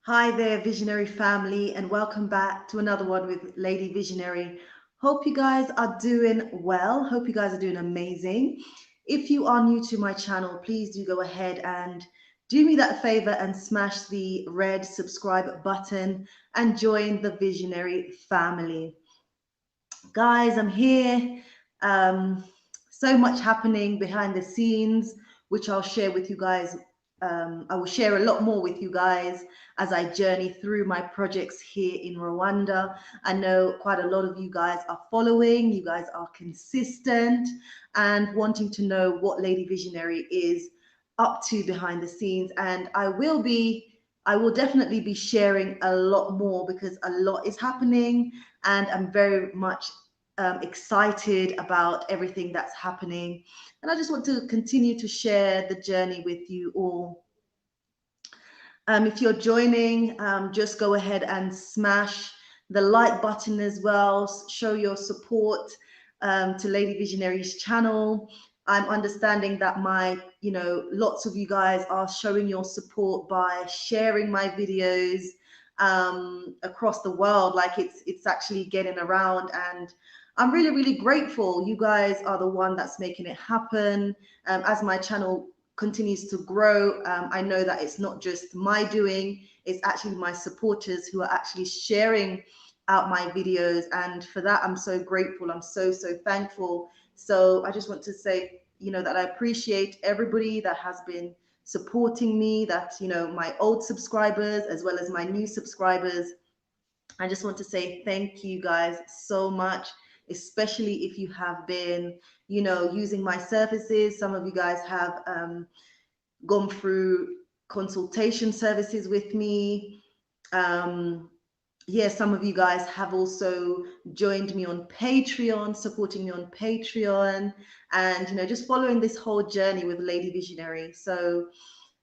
Hi there, Visionary family, and welcome back to another one with Lady Visionary. Hope you guys are doing well. Hope you guys are doing amazing. If you are new to my channel, please do go ahead and do me that favor and smash the red subscribe button and join the Visionary family. Guys, I'm here. Um, so much happening behind the scenes, which I'll share with you guys. I will share a lot more with you guys as I journey through my projects here in Rwanda. I know quite a lot of you guys are following, you guys are consistent and wanting to know what Lady Visionary is up to behind the scenes. And I will definitely be sharing a lot more because a lot is happening and I'm very much excited about everything that's happening. And I just want to continue to share the journey with you all. If you're joining, just go ahead and smash the like button as well. Show your support to Lady Visionary's channel. I'm understanding that lots of you guys are showing your support by sharing my videos across the world. Like it's actually getting around, and I'm really, really grateful. You guys are the one that's making it happen. As my channel continues to grow, I know that it's not just my doing, it's actually my supporters who are actually sharing out my videos, and for that I'm so grateful. I'm so thankful. So I just want to say, that I appreciate everybody that has been supporting me, that my old subscribers as well as my new subscribers. I just want to say thank you guys so much, especially if you have been, using my services. Some of you guys have gone through consultation services with me. Yeah, some of you guys have also joined me on Patreon, supporting me on Patreon, and just following this whole journey with Lady Visionary. So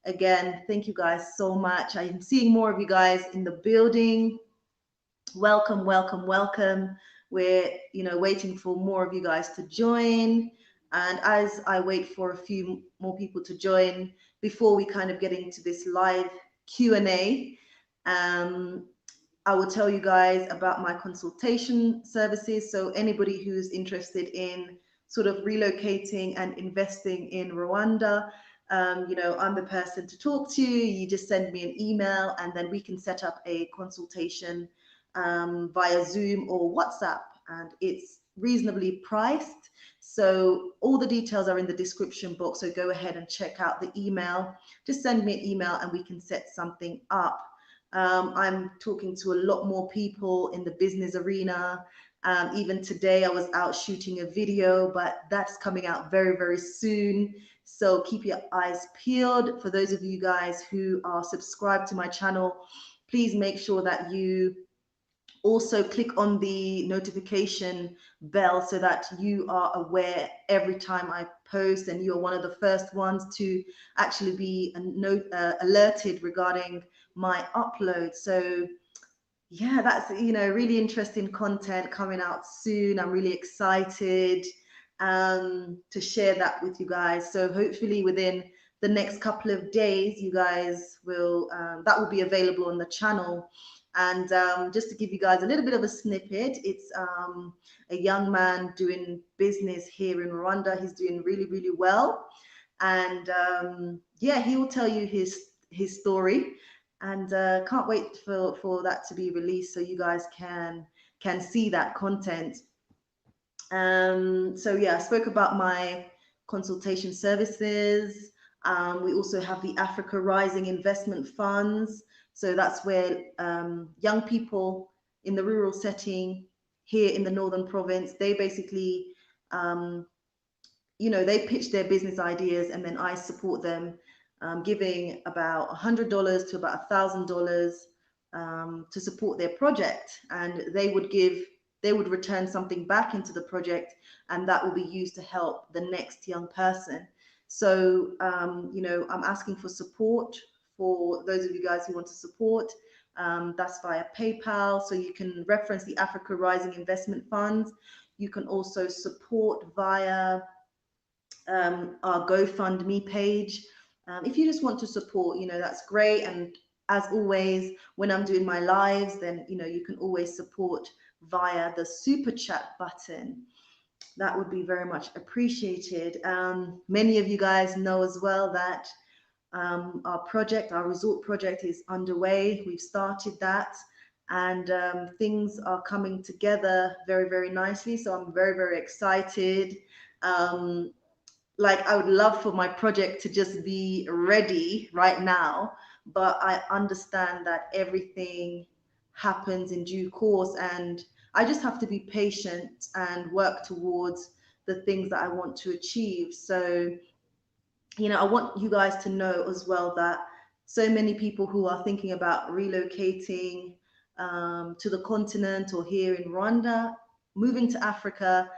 again, thank you guys so much. I'm seeing more of you guys in the building. Welcome, welcome, welcome. We're waiting for more of you guys to join, and as I wait for a few more people to join before we kind of get into this live Q&A, I will tell you guys about my consultation services. So anybody who's interested in sort of relocating and investing in Rwanda, I'm the person to talk to. You just send me an email and then we can set up a consultation via Zoom or WhatsApp, and it's reasonably priced. So all the details are in the description box. So go ahead and check out the email. Just send me an email and we can set something up. I'm talking to a lot more people in the business arena. Even today I was out shooting a video, but that's coming out very, very soon. So keep your eyes peeled. For those of you guys who are subscribed to my channel, please make sure that you also click on the notification bell so that you are aware every time I post, and you're one of the first ones to actually be alerted regarding my upload. So yeah, that's really interesting content coming out soon. I'm really excited to share that with you guys. So hopefully within the next couple of days, you guys will that will be available on the channel. And just to give you guys a little bit of a snippet, it's a young man doing business here in Rwanda. He's doing really, really well, and yeah, he will tell you his story, and can't wait for that to be released so you guys can see that content. So yeah, I spoke about my consultation services. We also have the Africa Rising Investment Funds. So that's where young people in the rural setting here in the Northern Province, they basically, they pitch their business ideas and then I support them, giving about $100 to about $1,000 to support their project. And they would return something back into the project, and that will be used to help the next young person. So, I'm asking for support for those of you guys who want to support. That's via PayPal. So you can reference the Africa Rising Investment Funds. You can also support via our GoFundMe page. If you just want to support, that's great. And as always, when I'm doing my lives, then you can always support via the super chat button. That would be very much appreciated. Many of you guys know as well that our resort project is underway. We've started that, and things are coming together very, very nicely. So I'm very, very excited. Um, like I would love for my project to just be ready right now, but I understand that everything happens in due course, and I just have to be patient and work towards the things that I want to achieve. So, I want you guys to know as well that so many people who are thinking about relocating to the continent or here in Rwanda, moving to Africa,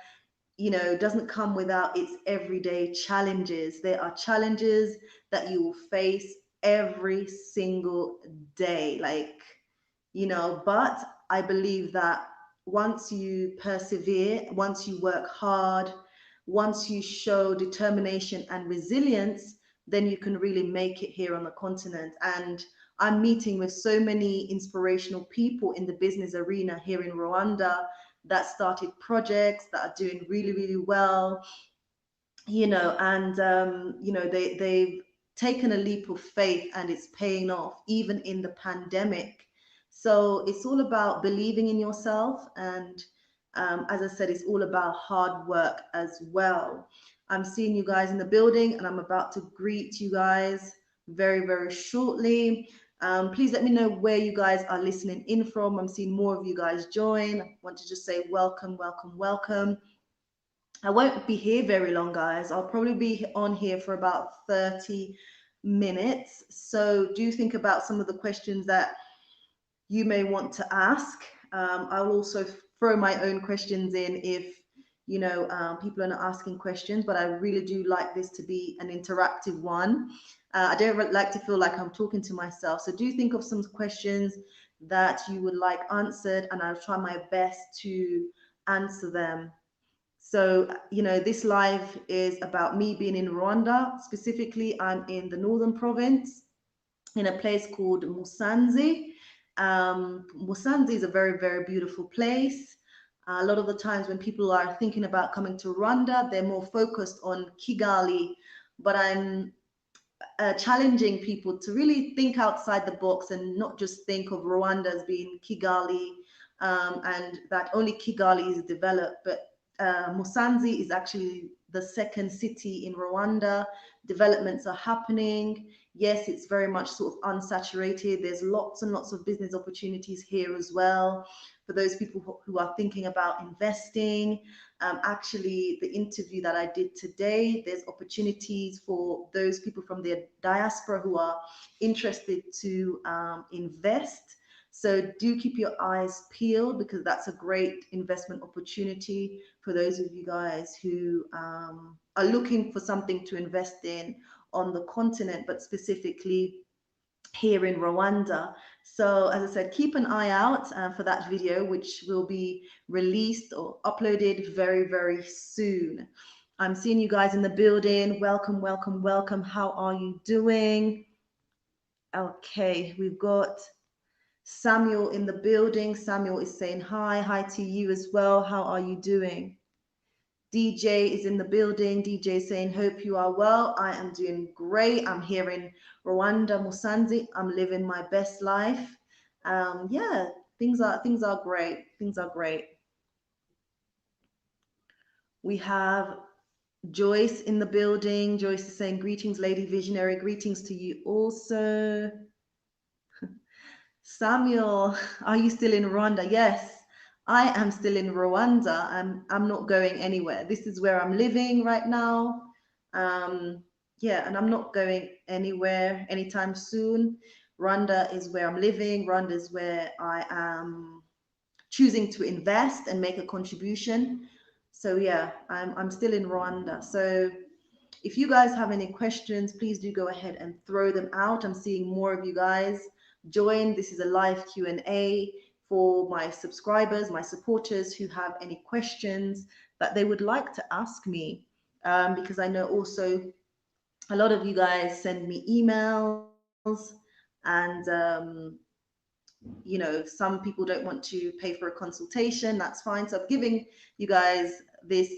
doesn't come without its everyday challenges. There are challenges that you will face every single day. But I believe that once you persevere, once you work hard, once you show determination and resilience, then you can really make it here on the continent. And I'm meeting with so many inspirational people in the business arena here in Rwanda that started projects that are doing really, really well, and they've taken a leap of faith and it's paying off even in the pandemic. So it's all about believing in yourself, and as I said, it's all about hard work as well. I'm seeing you guys in the building, and I'm about to greet you guys very, very shortly. Please let me know where you guys are listening in from. I'm seeing more of you guys join. I want to just say welcome, welcome, welcome. I won't be here very long, guys. I'll probably be on here for about 30 minutes. So do think about some of the questions that you may want to ask. I'll also throw my own questions in if people are not asking questions, but I really do like this to be an interactive one. I don't like to feel like I'm talking to myself. So do think of some questions that you would like answered, and I'll try my best to answer them. So, this live is about me being in Rwanda. Specifically, I'm in the northern province in a place called Musanze. Musanze is a very, very beautiful place. A lot of the times when people are thinking about coming to Rwanda, they're more focused on Kigali, but I'm challenging people to really think outside the box and not just think of Rwanda as being Kigali, and that only Kigali is developed, but Musanze is actually the second city in Rwanda. Developments are happening. Yes, it's very much sort of unsaturated. There's lots and lots of business opportunities here as well for those people who are thinking about investing. Actually, the interview that I did today, there's opportunities for those people from the diaspora who are interested to invest. So do keep your eyes peeled, because that's a great investment opportunity for those of you guys who are looking for something to invest in on the continent, but specifically here in Rwanda. So as I said, keep an eye out for that video, which will be released or uploaded very, very soon. I'm seeing you guys in the building. Welcome, welcome, welcome. How are you doing? Okay, we've got Samuel in the building. Samuel is saying hi. Hi to you as well. How are you doing? DJ is in the building. DJ saying, hope you are well. I am doing great. I'm here in Rwanda, Musanze. I'm living my best life. Yeah, things are great. Things are great. We have Joyce in the building. Joyce is saying, greetings, Lady Visionary. Greetings to you also. Samuel, are you still in Rwanda? Yes, I am still in Rwanda. I'm not going anywhere. This is where I'm living right now. Yeah, and I'm not going anywhere anytime soon. Rwanda is where I'm living. Rwanda is where I am choosing to invest and make a contribution. So yeah, I'm still in Rwanda. So if you guys have any questions, please do go ahead and throw them out. I'm seeing more of you guys join. This is a live Q&A for my subscribers, my supporters who have any questions that they would like to ask me, because I know also a lot of you guys send me emails, And some people don't want to pay for a consultation. That's fine. So I'm giving you guys this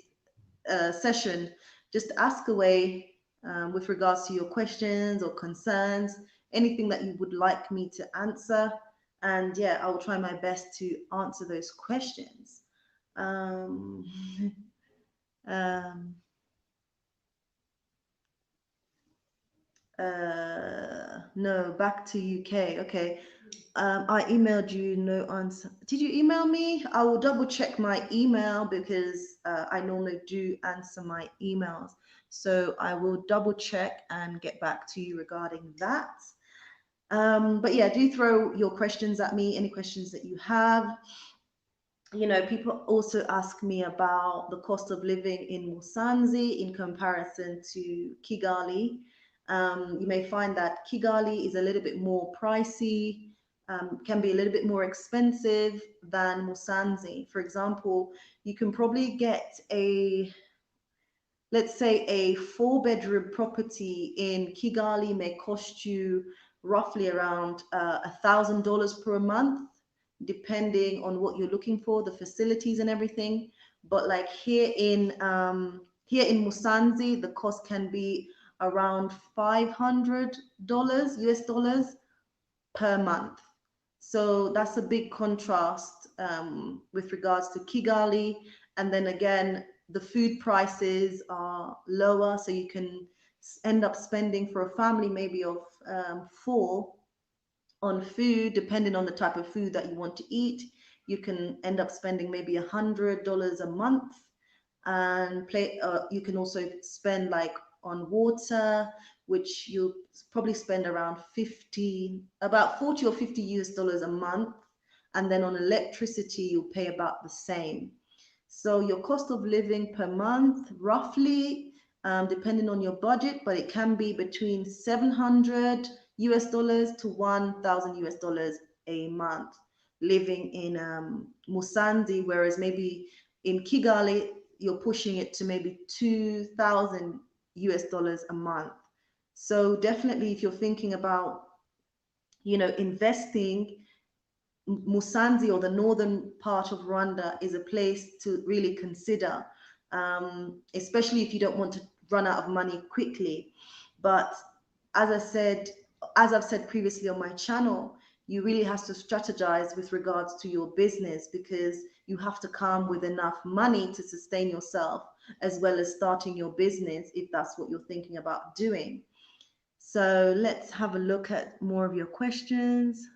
session just to ask away with regards to your questions or concerns, anything that you would like me to answer. And yeah, I will try my best to answer those questions. Um, um, no, back to UK. Okay. I emailed you, no answer. Did you email me? I will double check my email because I normally do answer my emails. So I will double check and get back to you regarding that. But yeah, do throw your questions at me, any questions that you have. People also ask me about the cost of living in Musanze in comparison to Kigali. You may find that Kigali is a little bit more pricey, can be a little bit more expensive than Musanze. For example, you can probably get let's say a 4-bedroom property in Kigali may cost you roughly around $1,000 per month, depending on what you're looking for, the facilities and everything. But like here in Musanze, the cost can be around $500 US dollars per month. So that's a big contrast with regards to Kigali. And then again, the food prices are lower, so you can end up spending for a family maybe of four on food, depending on the type of food that you want to eat. You can end up spending maybe $100 a month, and you can also spend like on water, which you'll probably spend around about 40 or 50 US dollars a month. And then on electricity, you'll pay about the same. So your cost of living per month, roughly, depending on your budget, but it can be between 700 US dollars to 1,000 US dollars a month living in Musanze, whereas maybe in Kigali, you're pushing it to maybe 2,000 US dollars a month. So definitely, if you're thinking about, investing, Musanze or the northern part of Rwanda is a place to really consider, especially if you don't want to run out of money quickly. But as I said, as I've said previously on my channel, you really have to strategize with regards to your business, because you have to come with enough money to sustain yourself as well as starting your business if that's what you're thinking about doing. So let's have a look at more of your questions.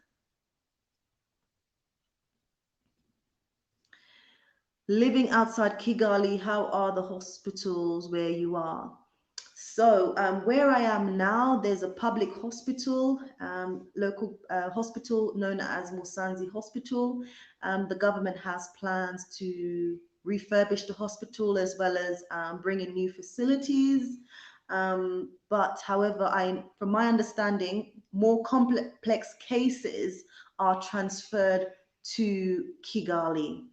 Living outside Kigali, how are the hospitals where you are? So where I am now, there's a public hospital, local hospital known as Musanze Hospital. The government has plans to refurbish the hospital as well as bring in new facilities. But however, from my understanding, more complex cases are transferred to Kigali.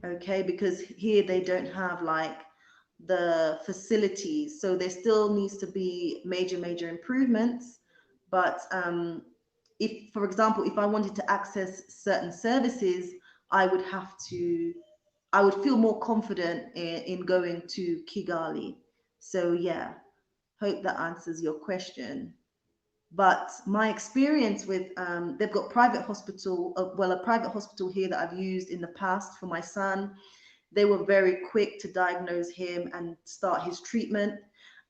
Okay, because here they don't have like the facilities, so there still needs to be major improvements. But if, for example, if I wanted to access certain services, I would have to, I would feel more confident in going to Kigali. So yeah, hope that answers your question. But my experience with, they've got private hospital, well, a private hospital here that I've used in the past for my son. They were very quick to diagnose him and start his treatment,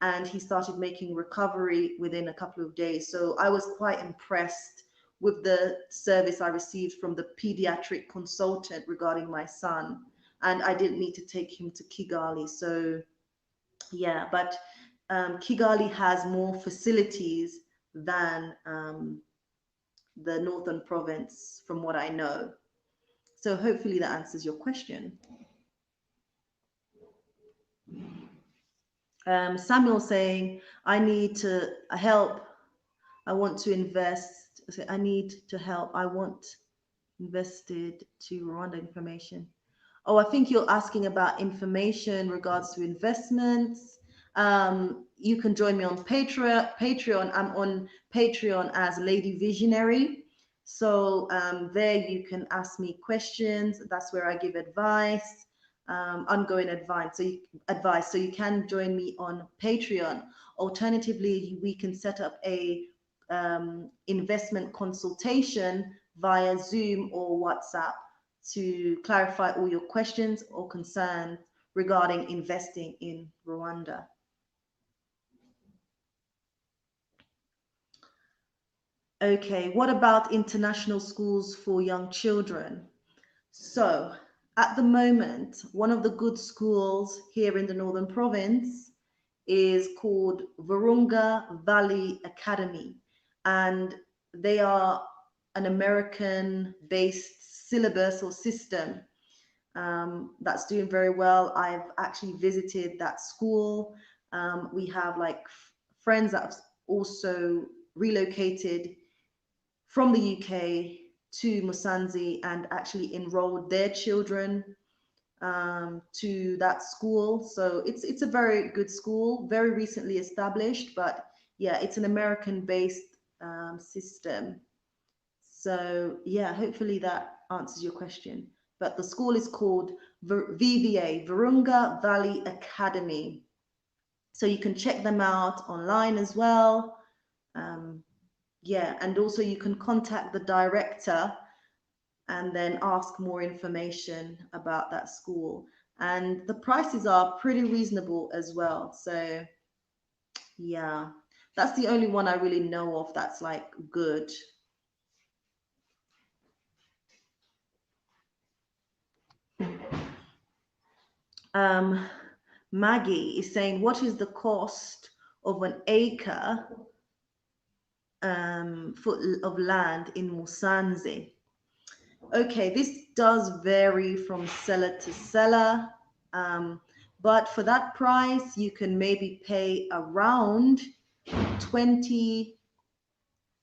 and he started making recovery within a couple of days. So I was quite impressed with the service I received from the pediatric consultant regarding my son, and I didn't need to take him to Kigali. So yeah, but Kigali has more facilities than the northern province, from what I know. So hopefully that answers your question. Samuel saying, I need to help. I want to invest. I need to help. I want invested to Rwanda information. Oh, I think you're asking about information regards to investments You can join me on Patreon. I'm on Patreon as Lady Visionary. So there you can ask me questions. That's where I give advice, ongoing advice. So you can join me on Patreon. Alternatively, we can set up a investment consultation via Zoom or WhatsApp to clarify all your questions or concerns regarding investing in Rwanda. Okay, what about international schools for young children? So, at the moment, one of the good schools here in the Northern Province is called Virunga Valley Academy, and they are an American-based syllabus or system that's doing very well. I've actually visited that school. We have like friends that have also relocated from the UK to Musanze and actually enrolled their children to that school. So it's a very good school, very recently established, but yeah, it's an American-based system. So yeah, hopefully that answers your question. But the school is called VVA, Virunga Valley Academy. So you can check them out online as well. Yeah, and also you can contact the director and then ask more information about that school. And the prices are pretty reasonable as well. So yeah, that's the only one I really know of that's like good. Maggie is saying, what is the cost of an acre of land in Musanze? Okay, this does vary from seller to seller, but for that price, you can maybe pay around 20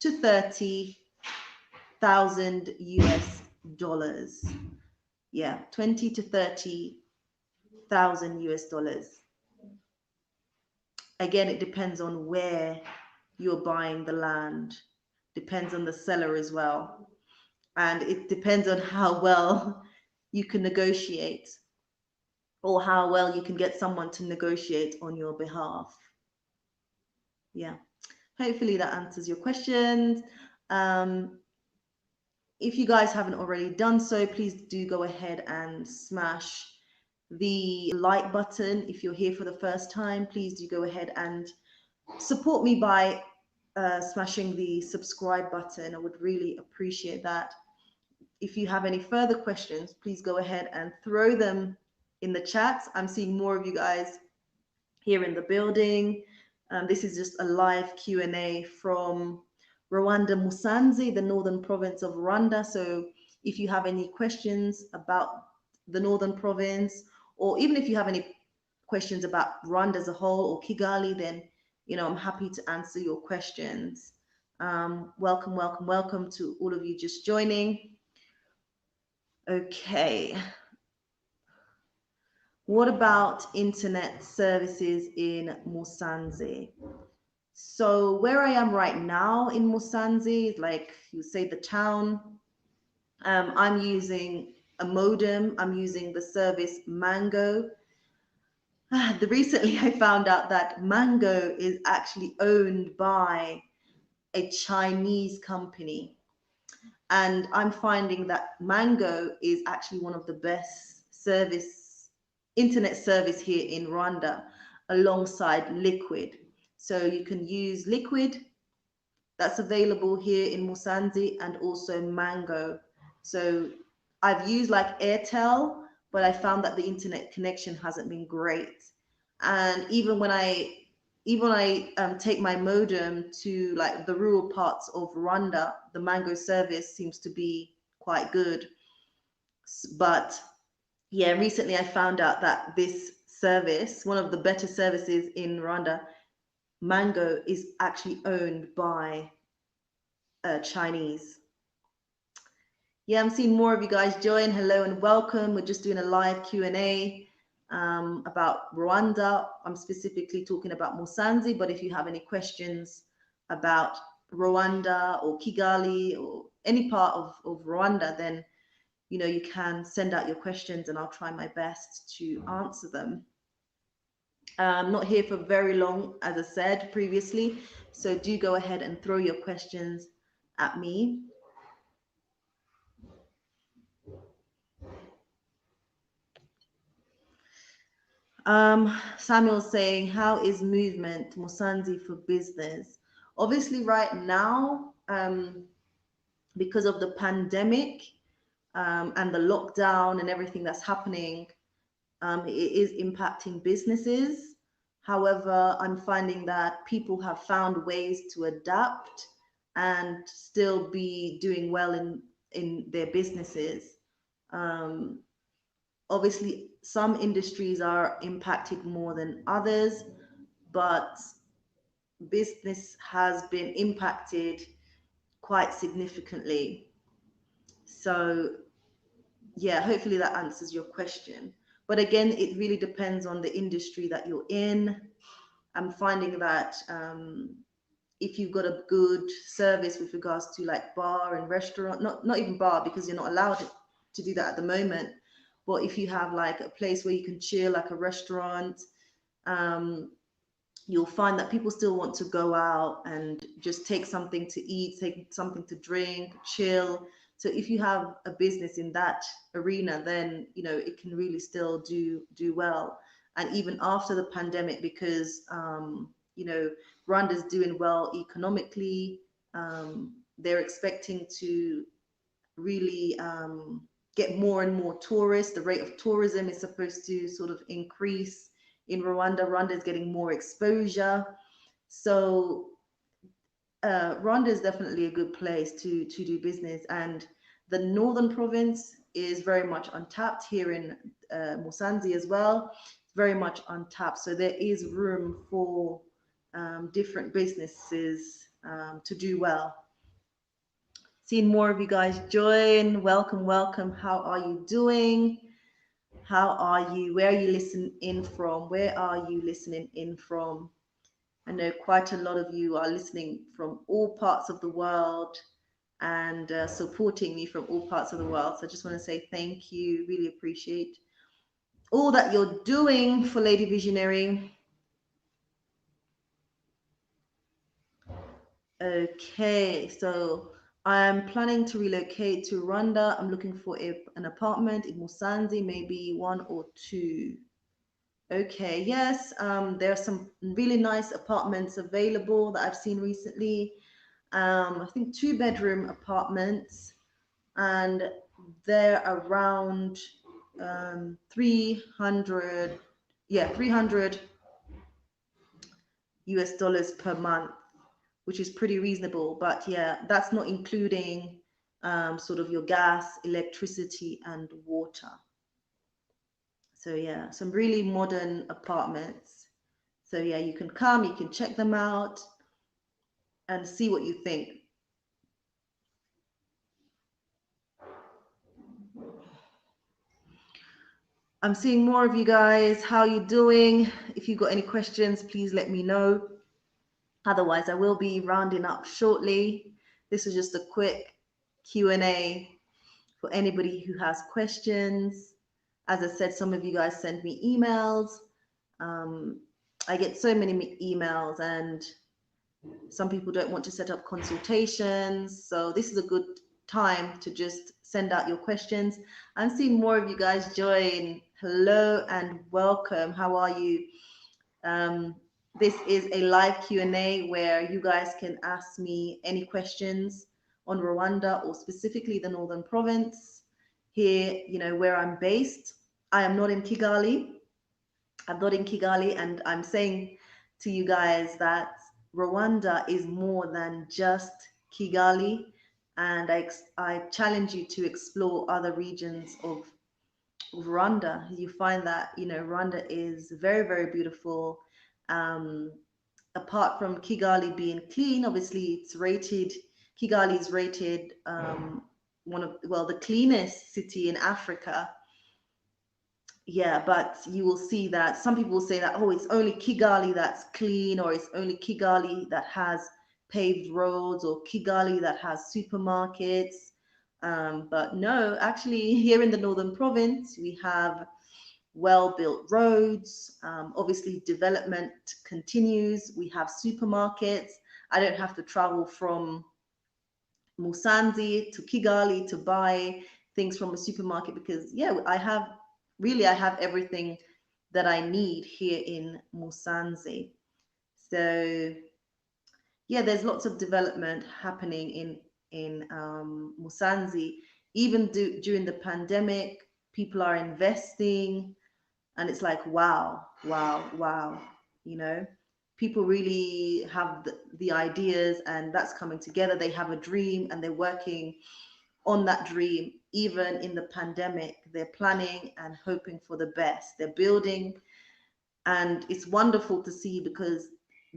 to 30,000 US dollars. Yeah, 20 to 30,000 US dollars. Again, it depends on where you're buying the land, depends on the seller as well. And it depends on how well you can negotiate or how well you can get someone to negotiate on your behalf. Yeah, hopefully that answers your questions. If you guys haven't already done so, please do go ahead and smash the like button. If you're here for the first time, please do go ahead and support me by smashing the subscribe button. I would really appreciate that. If you have any further questions, please go ahead and throw them in the chats. I'm seeing more of you guys here in the building. This is just a live Q&A from Rwanda, Musanze, the northern province of Rwanda. So if you have any questions about the northern province, or even if you have any questions about Rwanda as a whole or Kigali, then I'm happy to answer your questions. Welcome, welcome, welcome to all of you just joining. Okay. What about internet services in Musanze? So where I am right now in Musanze, like you say the town, I'm using a modem. I'm using the service Mango. Recently I found out that Mango is actually owned by a Chinese company. And I'm finding that Mango is actually one of the best internet service here in Rwanda alongside Liquid. So you can use Liquid that's available here in Musanze and also Mango. So I've used like Airtel, but I found that the internet connection hasn't been great. And even when I take my modem to like the rural parts of Rwanda, the Mango service seems to be quite good. But yeah, recently I found out that this service, one of the better services in Rwanda, Mango, is actually owned by Chinese. Yeah, I'm seeing more of you guys join. Hello and welcome. We're just doing a live Q&A. about Rwanda. I'm specifically talking about Musanze, but if you have any questions about Rwanda or Kigali or any part of Rwanda, then you can send out your questions and I'll try my best to answer them. I'm not here for very long, as I said previously, so do go ahead and throw your questions at me. Samuel's saying, how is movement Musanze for business? Obviously, right now, because of the pandemic and the lockdown and everything that's happening, it is impacting businesses. However, I'm finding that people have found ways to adapt and still be doing well in their businesses. Obviously, some industries are impacted more than others, but business has been impacted quite significantly. So, yeah, hopefully that answers your question. But again, it really depends on the industry that you're in. I'm finding that if you've got a good service with regards to like bar and restaurant, not even bar because you're not allowed to do that at the moment, but if you have like a place where you can chill, like a restaurant, you'll find that people still want to go out and just take something to eat, take something to drink, chill. So if you have a business in that arena, then it can really still do well. And even after the pandemic, because Rwanda's doing well economically, they're expecting to really get more and more tourists. The rate of tourism is supposed to sort of increase in Rwanda. Rwanda is getting more exposure. So Rwanda is definitely a good place to do business. And the northern province is very much untapped here in Musanze as well. It's very much untapped. So there is room for different businesses to do well. Seeing more of you guys join. Welcome, welcome. How are you doing? How are you? Where are you listening in from? Where are you listening in from? I know quite a lot of you are listening from all parts of the world and supporting me from all parts of the world. So I just want to say thank you. Really appreciate all that you're doing for Lady Visionary. Okay, so I am planning to relocate to Rwanda. I'm looking for an apartment in Musanze, maybe 1 or 2. Okay, yes, there are some really nice apartments available that I've seen recently. I think 2-bedroom apartments, and they're around 300, yeah, 300 US dollars per month, which is pretty reasonable. But yeah, that's not including sort of your gas, electricity, and water. So yeah, some really modern apartments. So yeah, you can come, you can check them out and see what you think. I'm seeing more of you guys. How are you doing? If you've got any questions, please let me know. Otherwise, I will be rounding up shortly. This is just a quick Q&A for anybody who has questions. As I said, some of you guys send me emails. I get so many emails and some people don't want to set up consultations. So this is a good time to just send out your questions. I'm seeing more of you guys join. Hello and welcome. How are you? This is a live Q&A where you guys can ask me any questions on Rwanda or specifically the Northern Province here, where I'm based. I am not in Kigali. I'm not in Kigali, and I'm saying to you guys that Rwanda is more than just Kigali, and I challenge you to explore other regions of Rwanda. You find that Rwanda is very, very beautiful. Apart from Kigali being clean, obviously Kigali is rated the cleanest city in Africa. yeah, but you will see that some people will say that, oh, it's only Kigali that's clean, or it's only Kigali that has paved roads, or Kigali that has supermarkets. But no, actually, here in the northern province, we have well-built roads. Obviously, development continues. We have supermarkets. I don't have to travel from Musanze to Kigali to buy things from a supermarket, because yeah, I have everything that I need here in Musanze. So yeah, there's lots of development happening in Musanze. Even during the pandemic, people are investing, and it's like wow, wow, wow. You know, people really have the ideas, and that's coming together. They have a dream, and they're working on that dream. Even in the pandemic, they're planning and hoping for the best. They're building, and it's wonderful to see, because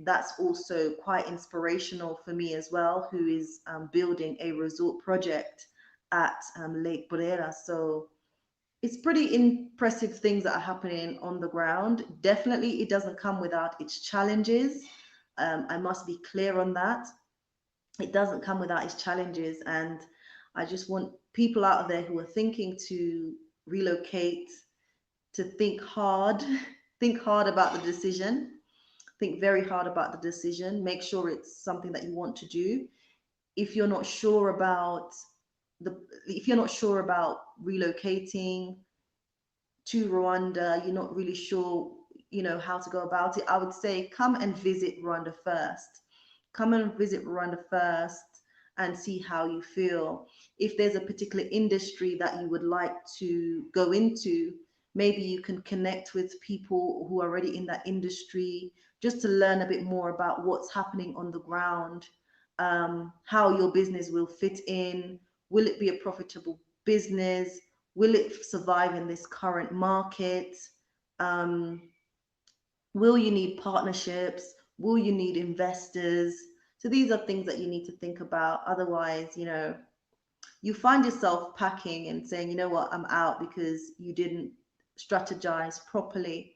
that's also quite inspirational for me as well, who is building a resort project at Lake Burera. So it's pretty impressive things that are happening on the ground. Definitely, it doesn't come without its challenges. I must be clear on that. It doesn't come without its challenges. And I just want people out there who are thinking to relocate to think hard, think hard about the decision, think very hard about the decision, make sure it's something that you want to do. If you're not sure about the, if you're not sure about relocating to Rwanda, you're not really sure, how to go about it, I would say come and visit Rwanda first. Come and visit Rwanda first and see how you feel. If there's a particular industry that you would like to go into, maybe you can connect with people who are already in that industry, just to learn a bit more about what's happening on the ground, how your business will fit in. Will it be a profitable business? Will it survive in this current market? Um, will you need partnerships? Will you need investors? So these are things that you need to think about. Otherwise, you find yourself packing and saying, you know what, I'm out, because you didn't strategize properly.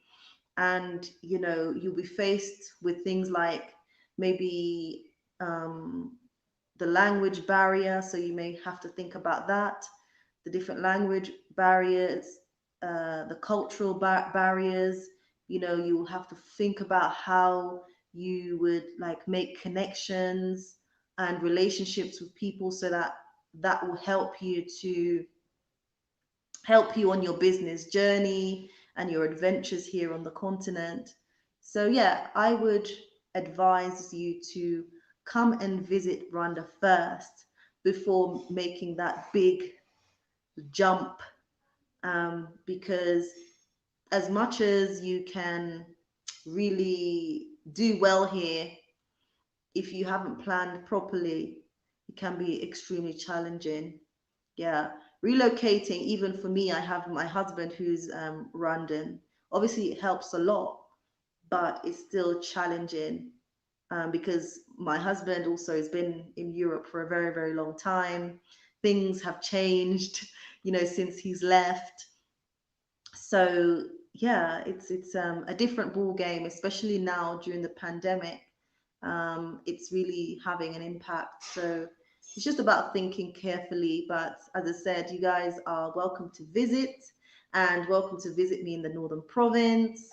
And, you'll be faced with things like maybe the language barrier. So you may have to think about that, the different language barriers, the cultural barriers. You will have to think about how you would like make connections and relationships with people, so that that will help you on your business journey and your adventures here on the continent. So yeah, I would advise you to come and visit Rwanda first before making that big jump, because as much as you can really do well here, if you haven't planned properly, it can be extremely challenging. Yeah, relocating, even for me, I have my husband who's Rwandan. Obviously, it helps a lot, but it's still challenging, because my husband also has been in Europe for a very, very long time. Things have changed, since he's left. So yeah, it's a different ball game, especially now during the pandemic. It's really having an impact. So it's just about thinking carefully. But as I said, you guys are welcome to visit, and welcome to visit me in the Northern Province.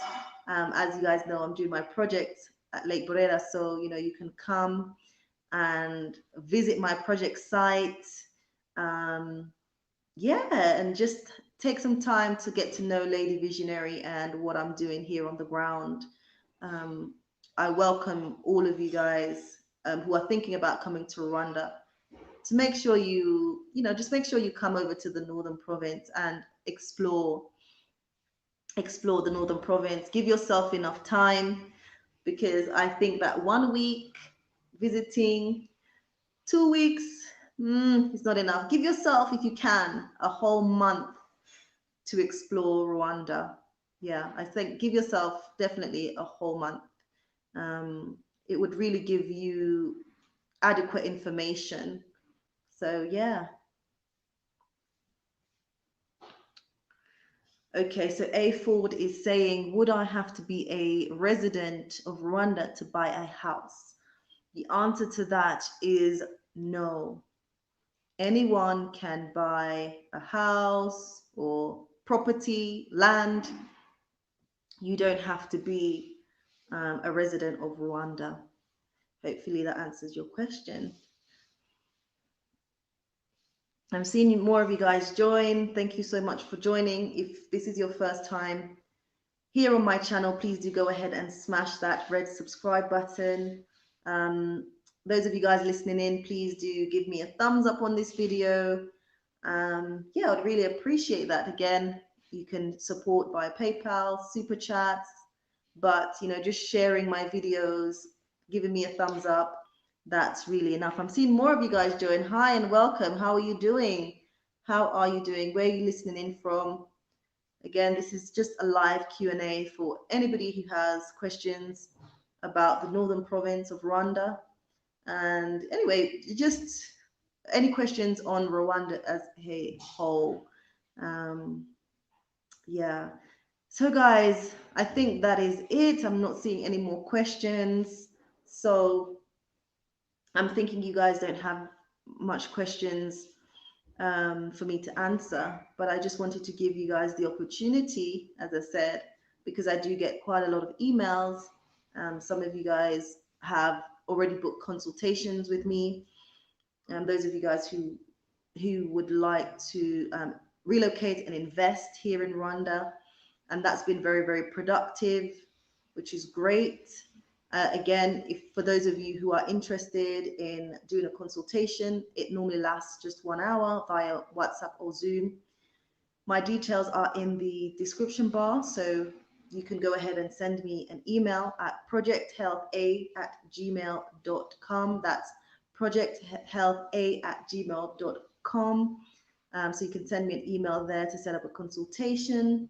As you guys know, I'm doing my project at Lake Burera, so you can come and visit my project site. Um, yeah, and just take some time to get to know Lady Visionary and what I'm doing here on the ground. Um, I welcome all of you guys who are thinking about coming to Rwanda, to make sure just make sure you come over to the Northern Province and explore the Northern Province. Give yourself enough time, because I think that 1 week visiting, 2 weeks, it's not enough. Give yourself, if you can, a whole month to explore Rwanda. Yeah, I think give yourself definitely a whole month. It would really give you adequate information. So yeah. Okay, so A Ford is saying, would I have to be a resident of Rwanda to buy a house? The answer to that is no. Anyone can buy a house or property, land. You don't have to be a resident of Rwanda. Hopefully that answers your question. I'm seeing more of you guys join. Thank you so much for joining. If this is your first time here on my channel, please do go ahead and smash that red subscribe button. Those of you guys listening in, please do give me a thumbs up on this video. Yeah, I'd really appreciate that. Again, you can support via PayPal, super chats, but just sharing my videos, giving me a thumbs up, that's really enough. I'm seeing more of you guys join. Hi and welcome. How are you doing? How are you doing? Where are you listening in from? Again, this is just a live Q&A for anybody who has questions about the northern province of Rwanda. And anyway, just any questions on Rwanda as a whole. Yeah. So guys, I think that is it. I'm not seeing any more questions. So I'm thinking you guys don't have much questions for me to answer, but I just wanted to give you guys the opportunity, as I said, because I do get quite a lot of emails. Some of you guys have already booked consultations with me. Those of you guys who would like to relocate and invest here in Rwanda, and that's been very, very productive, which is great. Again, if for those of you who are interested in doing a consultation, it normally lasts just 1 hour via WhatsApp or Zoom. My details are in the description bar, so you can go ahead and send me an email at projecthealtha@gmail.com. That's projecthealtha@gmail.com. So you can send me an email there to set up a consultation.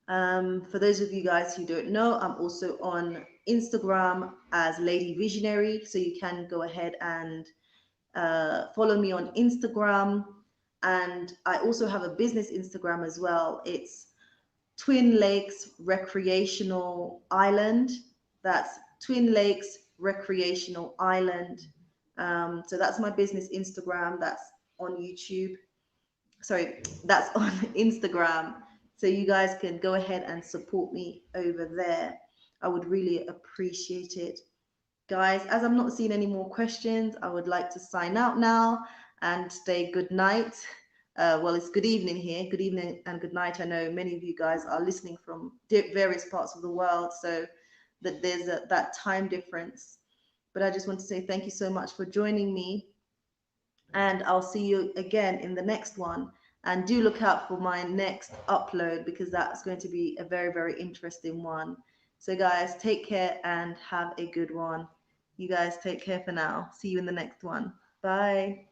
For those of you guys who don't know, I'm also on Instagram as Lady Visionary, so you can go ahead and follow me on Instagram. And I also have a business Instagram as well. It's Twin Lakes Recreational Island. That's Twin Lakes Recreational Island. So that's my business Instagram. That's on YouTube. Sorry, that's on Instagram. So you guys can go ahead and support me over there. I would really appreciate it. Guys, as I'm not seeing any more questions, I would like to sign out now and say good night. Well, it's good evening here. Good evening and good night. I know many of you guys are listening from various parts of the world, so that there's that time difference. But I just want to say thank you so much for joining me, and I'll see you again in the next one. And do look out for my next upload, because that's going to be a very, very interesting one. So guys, take care and have a good one. You guys take care for now. See you in the next one. Bye.